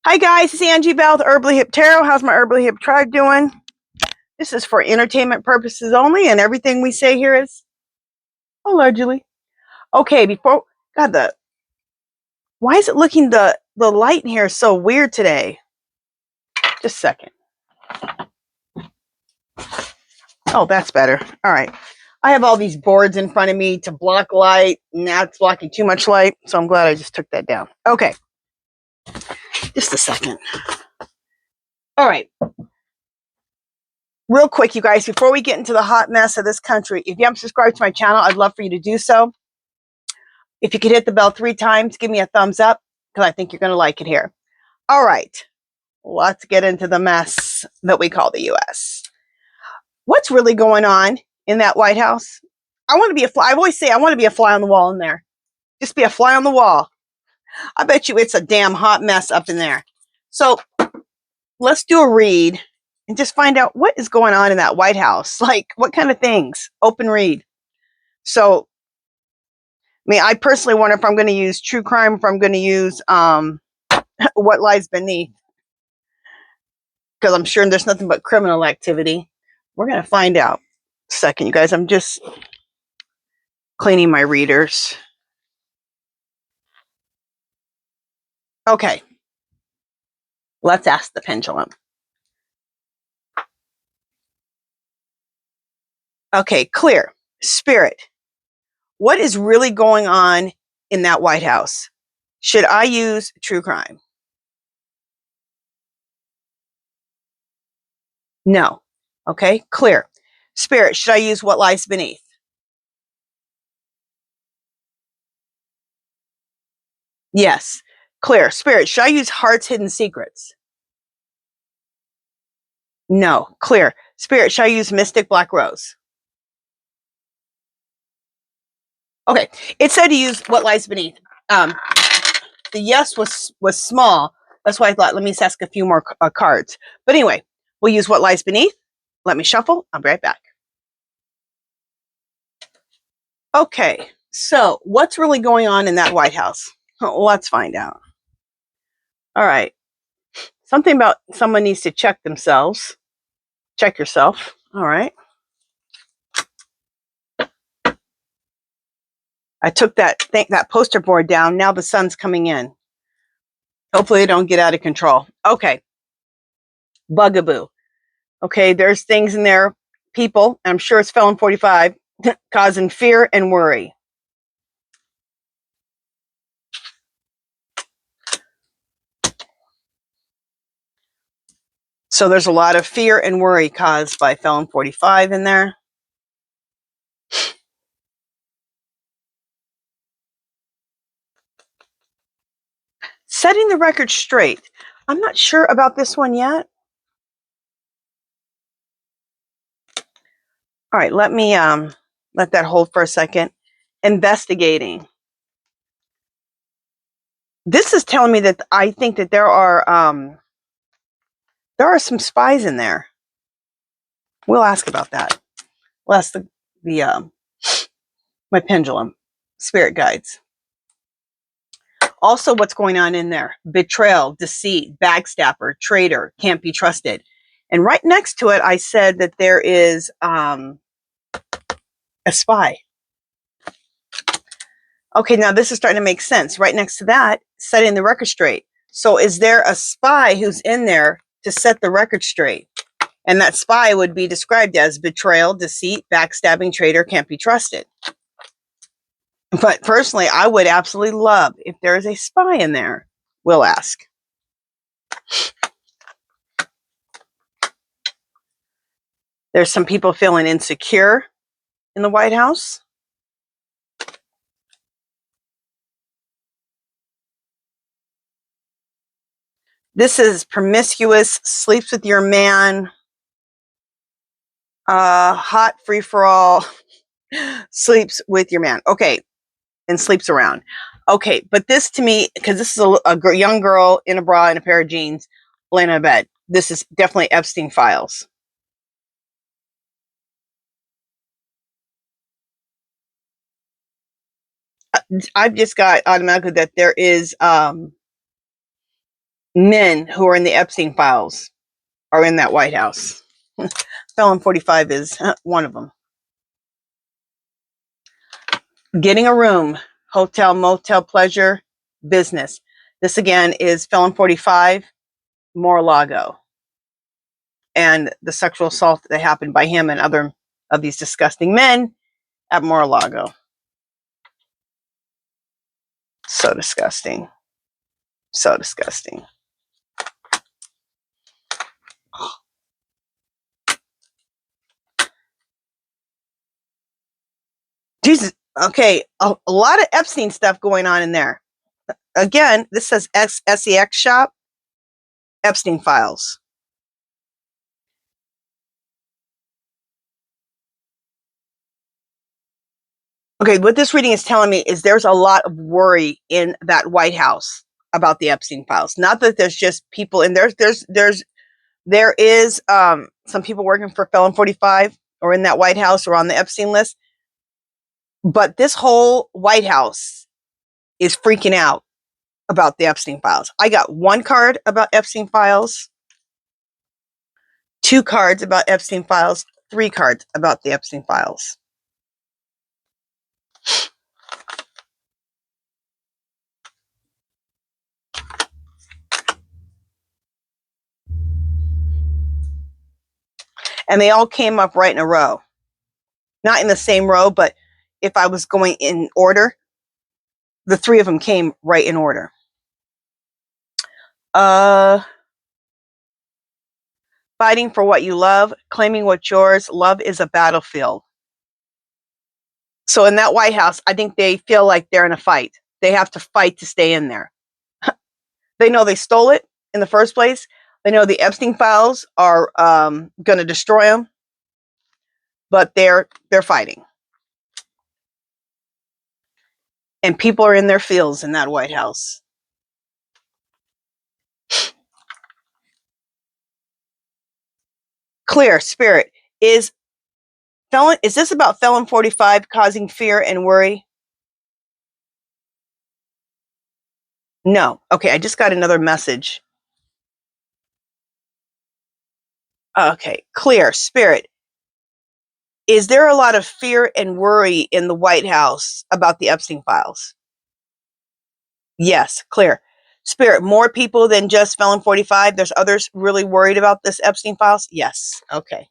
Hi guys, it's Angie Bell with HerballyHipTarot. How's my HerballyHip tribe doing? This is for entertainment purposes only, and everything we say here is allegedly. Okay, why is it looking the light in here is so weird today? Just a second. Oh, that's better. All right. I have all these boards in front of me to block light, and that's blocking too much light, so I'm glad I just took that down. Okay. Just a second. All right. Real quick, you guys, before we get into the hot mess of this country, if you haven't subscribed to my channel, I'd love for you to do so. If you could hit the bell 3 times, give me a thumbs up, because I think you're going to like it here. All right, let's get into the mess that we call the U.S. What's really going on in that White House? I want to be a fly. I always say I want to be a fly on the wall in there. Just be a fly on the wall. I bet you it's a damn hot mess up in there. So let's do a read and just find out what is going on in that White House. Like, what kind of things? Open read. So, I personally wonder if I'm going to use true crime, if I'm going to use what lies beneath, because I'm sure there's nothing but criminal activity. We're going to find out. Second, you guys, I'm just cleaning my readers. Okay. Let's ask the pendulum. Okay, clear. Spirit. What is really going on in that White House? Should I use true crime? No. Okay, clear. Spirit, should I use what lies beneath? Yes. Clear. Spirit, should I use heart's hidden secrets? No. Clear. Spirit, should I use mystic black rose? Okay. It said to use what lies beneath. The yes was small. That's why I thought, let me just ask a few more cards. But anyway, we'll use what lies beneath. Let me shuffle. I'll be right back. Okay. So what's really going on in that White House? Let's find out. All right. Something about someone needs to check themselves. Check yourself. All right. I took that poster board down. Now the sun's coming in. Hopefully it don't get out of control. Okay. Bugaboo. Okay, there's things in there, people, I'm sure it's felon 45, causing fear and worry. So there's a lot of fear and worry caused by felon 45 in there. Setting the record straight. I'm not sure about this one yet. All right, let me let that hold for a second. Investigating. This is telling me that I think that there are some spies in there. We'll ask about that. We'll ask my pendulum, spirit guides. Also, what's going on in there? Betrayal, deceit, backstabber, traitor, can't be trusted. And right next to it, I said that there is a spy. Okay, now this is starting to make sense. Right next to that, setting the record straight. So is there a spy who's in there to set the record straight? And that spy would be described as betrayal, deceit, backstabbing, traitor, can't be trusted. But personally, I would absolutely love if there is a spy in there. We'll ask. There's some people feeling insecure in the White House. This is promiscuous, sleeps with your man, hot free-for-all, sleeps with your man. Okay, and sleeps around. Okay, but this to me, because this is a young girl in a bra and a pair of jeans laying on a bed. This is definitely Epstein files. I've just got automatically that there is men who are in the Epstein files are in that White House. Felon 45 is one of them. Getting a room, hotel, motel, pleasure, business. This again is Felon 45, Mar-a-Lago. And the sexual assault that happened by him and other of these disgusting men at Mar-a-Lago. So disgusting. So disgusting. Jesus. Okay, a lot of Epstein stuff going on in there. Again, this says SEX shop, Epstein files. Okay, what this reading is telling me is there's a lot of worry in that White House about the Epstein files. Not that there's just people in there is some people working for Felon 45 or in that White House or on the Epstein list. But this whole White House is freaking out about the Epstein files. I got one card about Epstein files, 2 cards about Epstein files, 3 cards about the Epstein files. And they all came up right in a row. Not in the same row, but if I was going in order, the 3 of them came right in order. Fighting for what you love, claiming what's yours. Love is a battlefield. So in that White House, I think they feel like they're in a fight. They have to fight to stay in there. They know they stole it in the first place. They know the Epstein files are going to destroy them, but they're fighting. And people are in their feels in that White House. Clear, spirit. Is this about Felon 45 causing fear and worry? No. Okay, I just got another message. Okay, clear, spirit. Is there a lot of fear and worry in the White House about the Epstein files? Yes, clear. Spirit, more people than just Felon 45? There's others really worried about this Epstein files? Yes. Okay.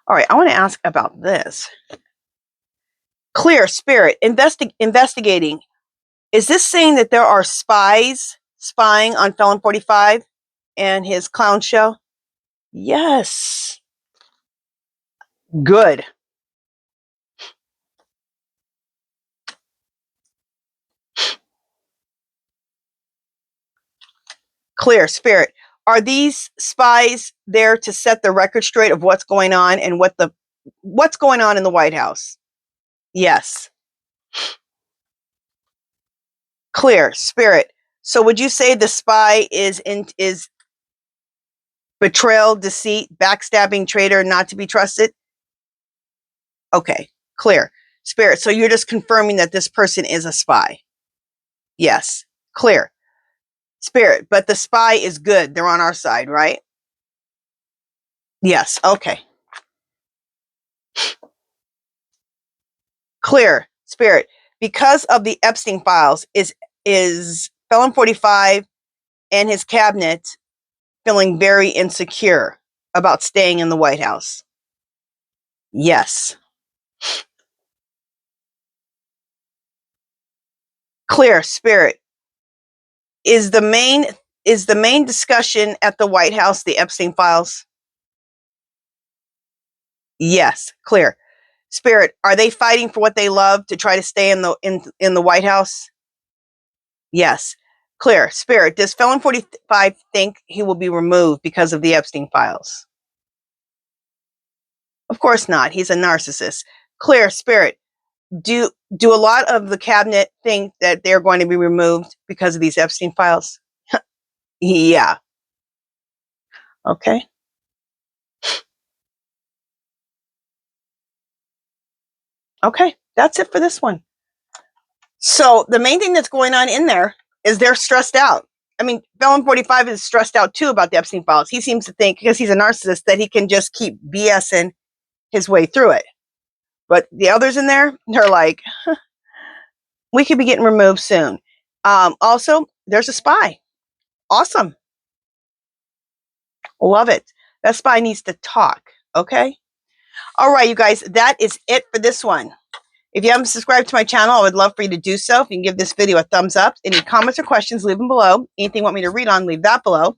All right, I want to ask about this. Clear, spirit, investigating. Is this saying that there are spies spying on Felon 45 and his clown show? Yes. Good. Clear, spirit. Are these spies there to set the record straight of what's going on and what's going on in the White House? Yes. Clear, spirit. So would you say the spy is betrayal, deceit, backstabbing, traitor, not to be trusted? Okay, clear. Spirit, so you're just confirming that this person is a spy? Yes, clear. Spirit, but the spy is good. They're on our side, right? Yes, okay. Clear, spirit. Because of the Epstein files, is Felon 45 and his cabinet feeling very insecure about staying in the White House? Yes. Clear, spirit. Is the main discussion at the White House the Epstein files? Yes, clear. Spirit, are they fighting for what they love to try to stay in the White House? Yes. Clear. Spirit, does Felon 45 think he will be removed because of the Epstein files? Of course not. He's a narcissist. Clear. Spirit, do a lot of the cabinet think that they're going to be removed because of these Epstein files? Yeah. Okay. Okay. That's it for this one. So the main thing that's going on in there is they're stressed out. I mean, Felon 45 is stressed out too about the Epstein files. He seems to think, because he's a narcissist, that he can just keep BSing his way through it. But the others in there, they're like, we could be getting removed soon. Also, there's a spy. Awesome. Love it. That spy needs to talk. Okay. All right, you guys, that is it for this one. If you haven't subscribed to my channel, I would love for you to do so. If you can give this video a thumbs up. Any comments or questions, leave them below. Anything you want me to read on, leave that below.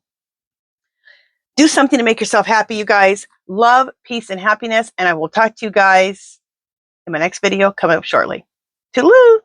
Do something to make yourself happy, you guys. Love, peace, and happiness. And I will talk to you guys in my next video coming up shortly. Toodaloo!